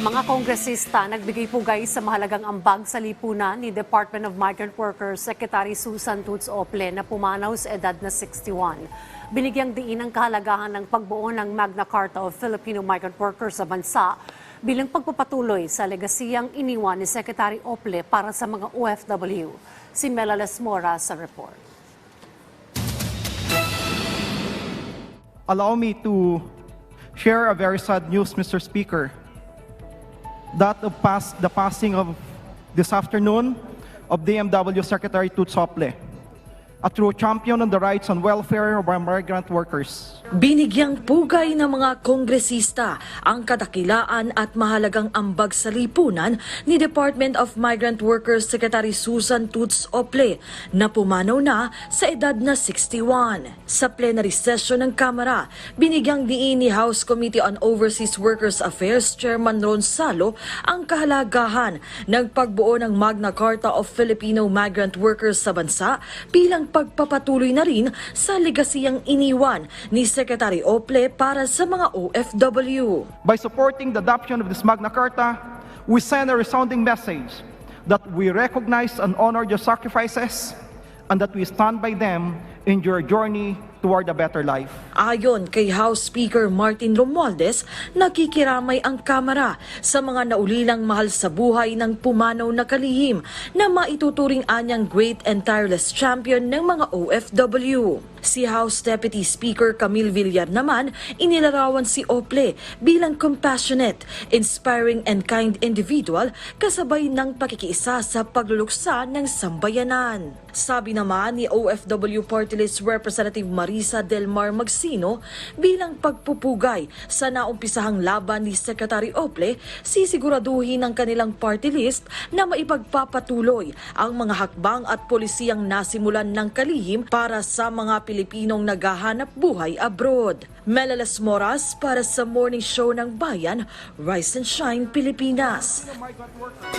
Mga kongresista nagbigay pugay sa mahalagang ambag sa lipunan ni Department of Migrant Workers Secretary Susan Tutts Ople na pumanaw sa edad na 61. Binigyang diin ang kahalagahan ng pagbuo ng Magna Carta of Filipino Migrant Workers sa bansa bilang pagpapatuloy sa legasiyang iniwan ni Secretary Ople para sa mga OFW. Si Melales Mora sa report. Allow me to share a very sad news, Mr. Speaker. That of the passing of this afternoon of DMW Secretary Tutts Ople, a true champion on the rights and welfare of our migrant workers. Binigyang pugay ng mga kongresista ang kadakilaan at mahalagang ambag sa lipunan ni Department of Migrant Workers Secretary Susan Tutts Ople na pumanaw na sa edad na 61. Sa plenary session ng Kamara, binigyang diin ni House Committee on Overseas Workers Affairs Chairman Ron Salo ang kahalagahan ng pagbuo ng Magna Carta of Filipino Migrant Workers sa bansa bilang pagpapatuloy na rin sa legasiyang iniwan ni Secretary Ople para sa mga OFW. By supporting the adoption of this Magna Carta, we send a resounding message that we recognize and honor their sacrifices and that we stand by them in your journey toward a better life. Ayon kay House Speaker Martin Romualdez, nakikiramay ang Kamara sa mga naulilang mahal sa buhay ng pumanaw na kalihim na maituturing anyang great and tireless champion ng mga OFW. Si House Deputy Speaker Camille Villar naman, inilarawan si Ople bilang compassionate, inspiring and kind individual kasabay ng pakikiisa sa pagluluksa ng sambayanan. Sabi naman ni OFW Party List Representative Marisa Del Mar Magsino, bilang pagpupugay sa naumpisahang laban ni Secretary Ople, sisiguraduhin ng kanilang party list na maipagpapatuloy ang mga hakbang at polisiyang nasimulan ng kalihim para sa mga Pilipinong naghahanap buhay abroad. Melales Moras para sa Morning Show ng Bayan, Rise and Shine Pilipinas.